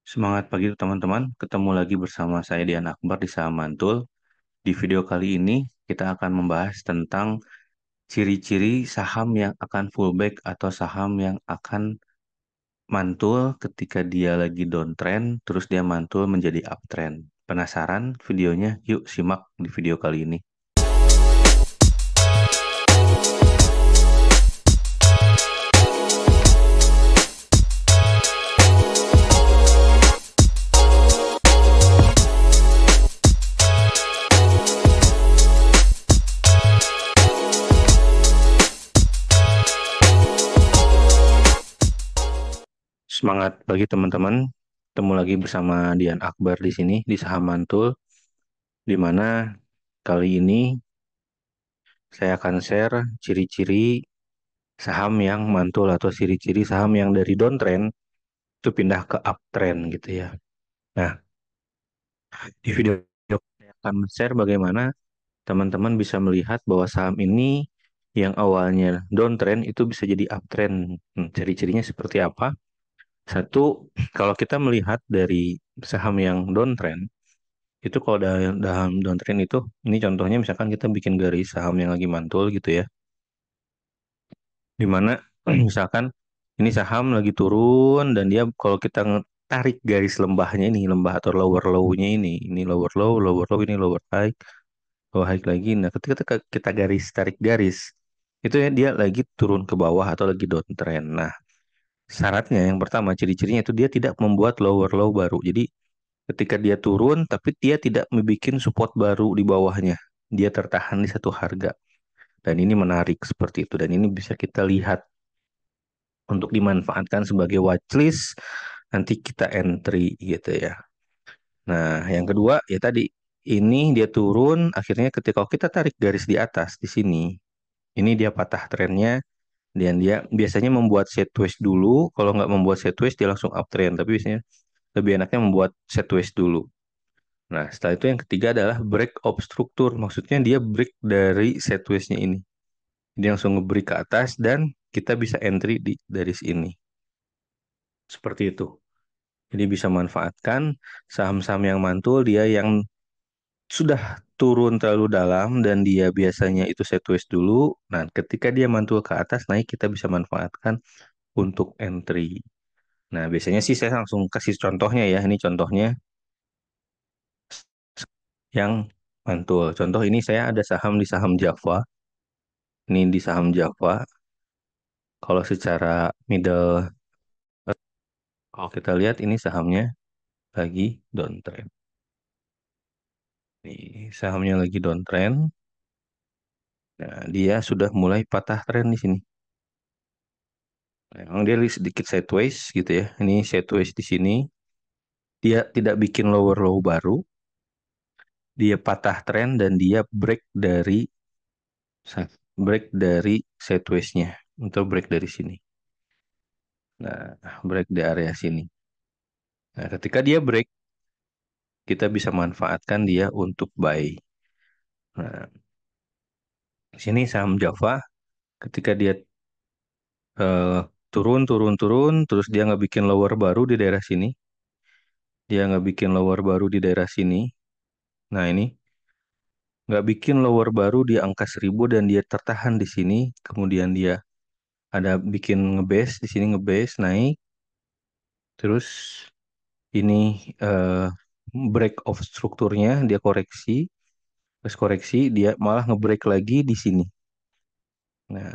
Semangat pagi teman-teman, ketemu lagi bersama saya Dian Akbar di Saham Mantul. Di video kali ini kita akan membahas tentang ciri-ciri saham yang akan fullback atau saham yang akan mantul ketika dia lagi downtrend, terus dia mantul menjadi uptrend. Penasaran videonya? Yuk simak di video kali ini. Semangat bagi teman-teman, ketemu lagi bersama Dian Akbar di sini di Saham Mantul, di mana kali ini saya akan share ciri-ciri saham yang mantul atau ciri-ciri saham yang dari downtrend itu pindah ke uptrend gitu ya. Nah, di video saya akan share bagaimana teman-teman bisa melihat bahwa saham ini yang awalnya downtrend itu bisa jadi uptrend. Ciri-cirinya seperti apa? Satu, kalau kita melihat dari saham yang downtrend, itu kalau dalam downtrend itu, ini contohnya misalkan kita bikin garis saham yang lagi mantul gitu ya, di mana misalkan ini saham lagi turun dan dia kalau kita tarik garis lembahnya ini, lembah atau lower low-nya ini lower low, ini lower high lagi. Nah, ketika kita garis tarik garis, itu ya dia lagi turun ke bawah atau lagi downtrend. Nah, syaratnya yang pertama, ciri-cirinya itu dia tidak membuat lower low baru. Jadi, ketika dia turun, tapi dia tidak membuat support baru di bawahnya. Dia tertahan di satu harga. Dan ini menarik seperti itu. Dan ini bisa kita lihat untuk dimanfaatkan sebagai watchlist, nanti kita entry gitu ya. Nah, yang kedua ya tadi, ini dia turun, akhirnya ketika kita tarik garis di atas di sini, ini dia patah trennya, dan dia biasanya membuat sideways dulu. Kalau nggak membuat sideways dia langsung uptrend, tapi biasanya lebih enaknya membuat sideways dulu. Nah, setelah itu yang ketiga adalah break of struktur, maksudnya dia break dari sidewaysnya ini, dia langsung nge-break ke atas dan kita bisa entry dari sini. Seperti itu. Jadi bisa manfaatkan saham-saham yang mantul, dia yang sudah turun terlalu dalam dan dia biasanya itu sideways dulu. Nah, ketika dia mantul ke atas naik, kita bisa manfaatkan untuk entry. Nah, biasanya sih saya langsung kasih contohnya ya. Ini contohnya yang mantul. Contoh ini saya ada saham di saham Java. Ini di saham Java. Kalau secara middle, kalau kita lihat ini sahamnya lagi downtrend. Nih, sahamnya lagi downtrend. Nah, dia sudah mulai patah tren di sini. Nah, memang dia sedikit sideways gitu ya. Ini sideways di sini. Dia tidak bikin lower low baru. Dia patah tren dan dia break dari sideways-nya. Untuk break dari sini. Nah, break di area sini. Nah, ketika dia break, kita bisa manfaatkan dia untuk buy. Nah, di sini saham Java, ketika dia eh, turun, terus dia nggak bikin lower baru di daerah sini. Dia nggak bikin lower baru di daerah sini. Nah, ini nggak bikin lower baru di angka 1000 dan dia tertahan di sini. Kemudian dia ada bikin ngebase di sini, ngebase naik. Terus ini eh, break of strukturnya dia koreksi. Terus koreksi dia malah ngebreak lagi di sini. Nah,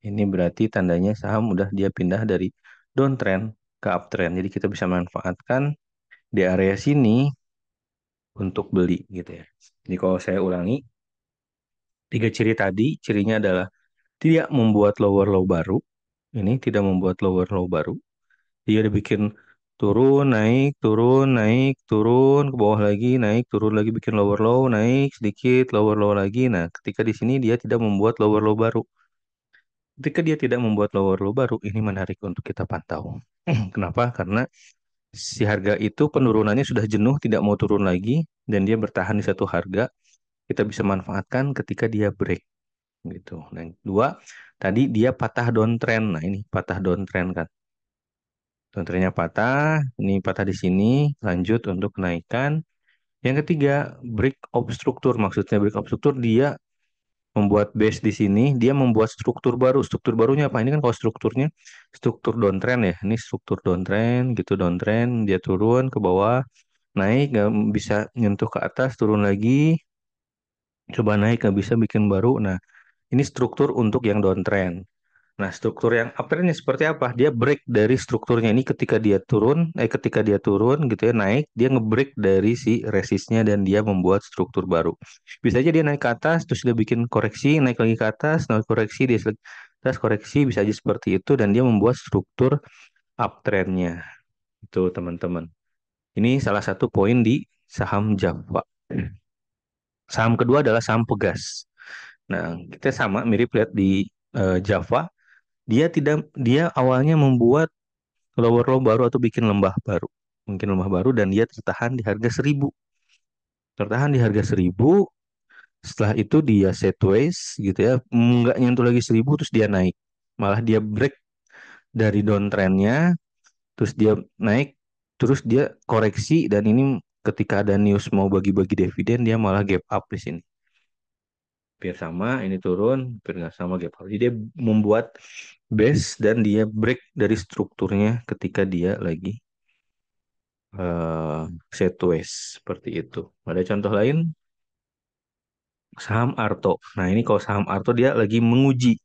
ini berarti tandanya saham udah dia pindah dari downtrend ke uptrend. Jadi kita bisa manfaatkan di area sini untuk beli gitu ya. Jadi kalau saya ulangi, tiga ciri tadi, cirinya adalah tidak membuat lower low baru. Ini tidak membuat lower low baru. Dia udah bikin turun, naik, turun, naik, turun, ke bawah lagi, naik, turun lagi, bikin lower low, naik sedikit, lower low lagi. Nah, ketika di sini dia tidak membuat lower low baru. Ketika dia tidak membuat lower low baru, ini menarik untuk kita pantau. Kenapa? Karena si harga itu penurunannya sudah jenuh, tidak mau turun lagi, dan dia bertahan di satu harga. Kita bisa manfaatkan ketika dia break gitu. Nah, yang kedua, tadi dia patah downtrend. Nah, ini patah downtrend kan. Downtrendnya patah, ini patah di sini, lanjut untuk kenaikan. Yang ketiga, break of struktur. Maksudnya break of struktur dia membuat base di sini, dia membuat struktur baru. Struktur barunya apa? Ini kan kalau strukturnya struktur downtrend ya. Ini struktur downtrend gitu, downtrend dia turun ke bawah, naik nggak bisa nyentuh ke atas, turun lagi, coba naik nggak bisa bikin baru. Nah, ini struktur untuk yang downtrend. Nah, struktur yang uptrendnya seperti apa? Dia break dari strukturnya ini ketika dia turun gitu ya, naik, dia ngebreak dari si resistnya dan dia membuat struktur baru. Bisa aja dia naik ke atas, terus dia bikin koreksi, naik lagi ke atas, naik koreksi, dia atas koreksi, bisa aja seperti itu dan dia membuat struktur uptrendnya. Itu teman-teman. Ini salah satu poin di saham Java. Saham kedua adalah saham Pegas. Nah, kita sama mirip lihat di Java, dia awalnya membuat lower low baru atau bikin lembah baru. Mungkin lembah baru dan dia tertahan di harga 1.000. Tertahan di harga 1.000, setelah itu dia sideways gitu ya, nggak nyentuh lagi 1.000 terus dia naik. Malah dia break dari downtrendnya, terus dia naik, terus dia koreksi dan ini ketika ada news mau bagi-bagi dividen dia malah gap up di sini. Biar sama, ini turun, biar nggak sama gap up. Jadi dia membuat base dan dia break dari strukturnya ketika dia lagi sideways seperti itu. Ada contoh lain, saham Arto. Nah, ini kalau saham Arto dia lagi menguji.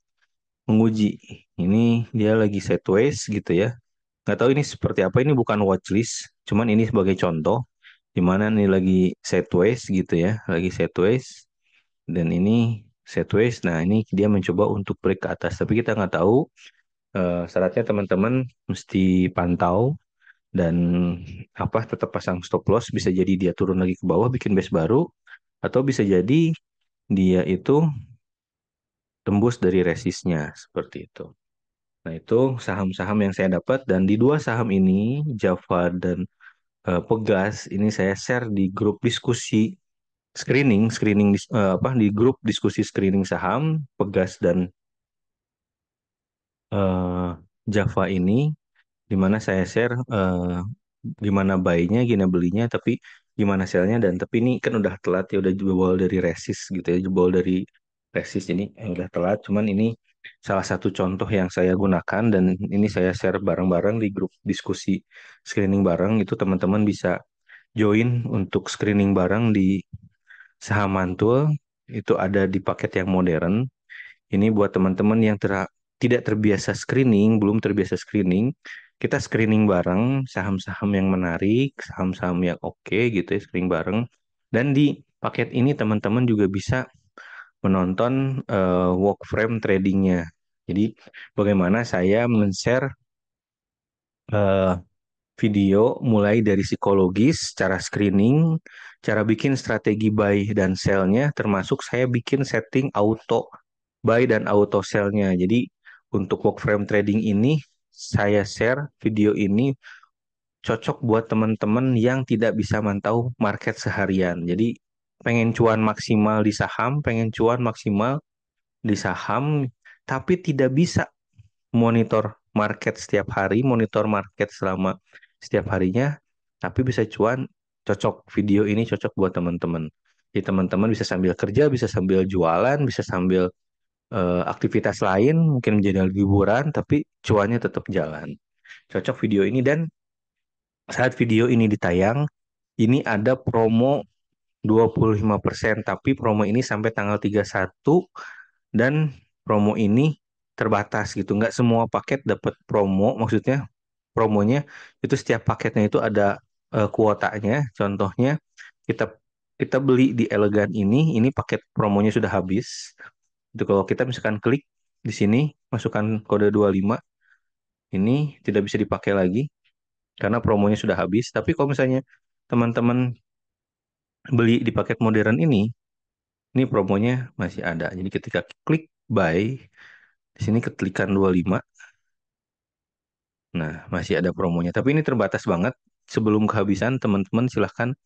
Ini dia lagi sideways gitu ya. Nggak tahu ini seperti apa, ini bukan watchlist, cuman ini sebagai contoh di mana ini lagi sideways gitu ya, lagi sideways dan ini sideways. Nah, ini dia mencoba untuk break ke atas, tapi kita nggak tahu. Syaratnya teman-teman mesti pantau dan apa tetap pasang stop loss, bisa jadi dia turun lagi ke bawah bikin base baru atau bisa jadi dia itu tembus dari resistnya seperti itu. Nah, itu saham-saham yang saya dapat dan di dua saham ini Java dan Pegas ini saya share di grup diskusi apa di grup diskusi screening saham Pegas dan eh, Java ini di mana saya share gimana buy-nya, gimana belinya, tapi gimana sell-nya dan tapi ini kan udah telat ya, udah jebol dari resist gitu ya, jebol dari resist ini udah telat. Cuman ini salah satu contoh yang saya gunakan dan ini saya share bareng-bareng di grup diskusi screening bareng. Itu teman-teman bisa join untuk screening bareng di saham mantul. Itu ada di paket yang modern. Ini buat teman-teman yang tidak terbiasa screening, belum terbiasa screening, kita screening bareng saham-saham yang menarik, saham-saham yang oke gitu ya, screening bareng. Dan di paket ini teman-teman juga bisa menonton work frame tradingnya. Jadi bagaimana saya men-share eh, video mulai dari psikologis, cara screening, cara bikin strategi buy dan sell-nya, termasuk saya bikin setting auto buy dan auto sell-nya. Jadi untuk work frame trading ini saya share video ini cocok buat teman-teman yang tidak bisa mantau market seharian. Jadi pengen cuan maksimal di saham, pengen cuan maksimal di saham, tapi tidak bisa monitor market setiap hari, monitor market selama setiap harinya, tapi bisa cuan, cocok video ini cocok buat teman-teman. Jadi teman-teman bisa sambil kerja, bisa sambil jualan, bisa sambil aktivitas lain, mungkin menjadi liburan, tapi cuannya tetap jalan. Cocok video ini dan saat video ini ditayang, ini ada promo 25%, tapi promo ini sampai tanggal 31 dan promo ini terbatas gitu. Nggak semua paket dapat promo, maksudnya promonya itu setiap paketnya itu ada kuotanya. Contohnya kita kita beli di Elegan ini paket promonya sudah habis. Itu kalau kita misalkan klik di sini, masukkan kode 25, ini tidak bisa dipakai lagi karena promonya sudah habis. Tapi kalau misalnya teman-teman beli di paket modern ini promonya masih ada. Jadi ketika klik buy, di sini keklikan 25, nah masih ada promonya. Tapi ini terbatas banget. Sebelum kehabisan, teman-teman silahkan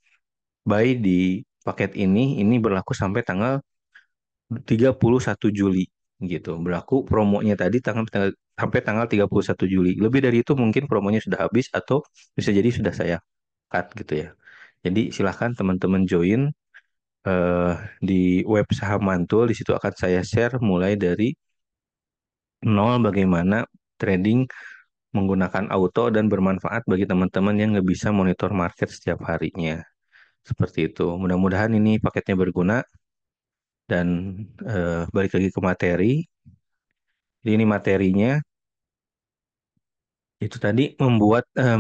buy di paket ini. Ini berlaku sampai tanggal 31 Juli gitu. Berlaku promonya tadi tanggal sampai tanggal 31 Juli. Lebih dari itu mungkin promonya sudah habis atau bisa jadi sudah saya cut gitu ya. Jadi silahkan teman-teman join eh, di web Saham Mantul. Di situ akan saya share mulai dari nol bagaimana trading menggunakan auto dan bermanfaat bagi teman-teman yang nggak bisa monitor market setiap harinya. Seperti itu. Mudah-mudahan ini paketnya berguna dan balik lagi ke materi. Jadi ini materinya itu tadi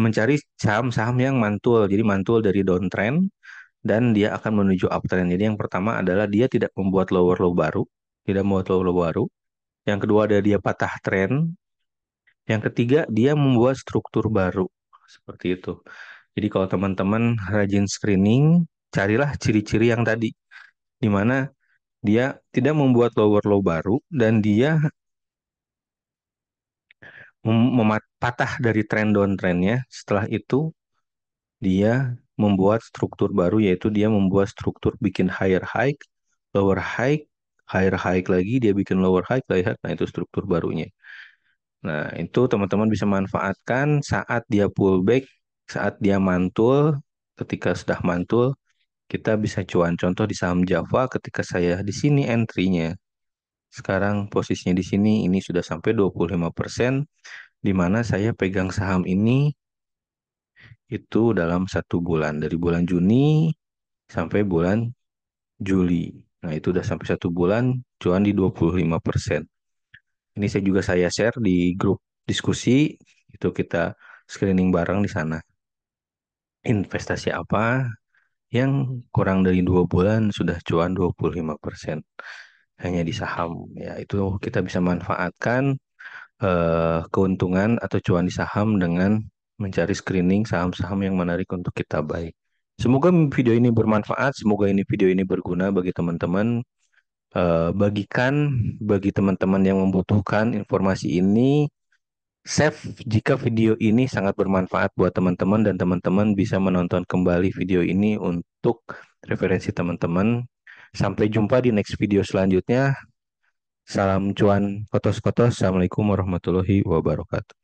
mencari saham-saham yang mantul. Jadi mantul dari downtrend dan dia akan menuju uptrend. Jadi yang pertama adalah dia tidak membuat lower low baru, tidak membuat lower low baru. Yang kedua ada dia patah trend. Yang ketiga dia membuat struktur baru. Seperti itu. Jadi kalau teman-teman rajin screening, carilah ciri-ciri yang tadi, di mana dia tidak membuat lower low baru dan dia patah dari trend downtrendnya. Setelah itu dia membuat struktur baru, yaitu dia membuat struktur bikin higher high, lower high, higher high lagi, dia bikin lower high, higher high. Nah, itu struktur barunya. Nah, itu teman-teman bisa manfaatkan saat dia pullback, saat dia mantul, ketika sudah mantul, kita bisa cuan. Contoh di saham Java, ketika saya di sini entry-nya. Sekarang posisinya di sini, ini sudah sampai 25%, di mana saya pegang saham ini itu dalam 1 bulan. Dari bulan Juni sampai bulan Juli. Nah, itu udah sampai 1 bulan, cuan di 25%. Ini saya share di grup diskusi, itu kita screening bareng di sana. Investasi apa yang kurang dari 2 bulan sudah cuan 25% hanya di saham. Ya, itu kita bisa manfaatkan keuntungan atau cuan di saham dengan mencari screening saham-saham yang menarik untuk kita buy. Semoga video ini bermanfaat, semoga ini video ini berguna bagi teman-teman. Bagikan bagi teman-teman yang membutuhkan informasi ini. Save jika video ini sangat bermanfaat buat teman-teman dan teman-teman bisa menonton kembali video ini untuk referensi teman-teman. Sampai jumpa di next video selanjutnya. Salam cuan kotos-kotos. Assalamualaikum warahmatullahi wabarakatuh.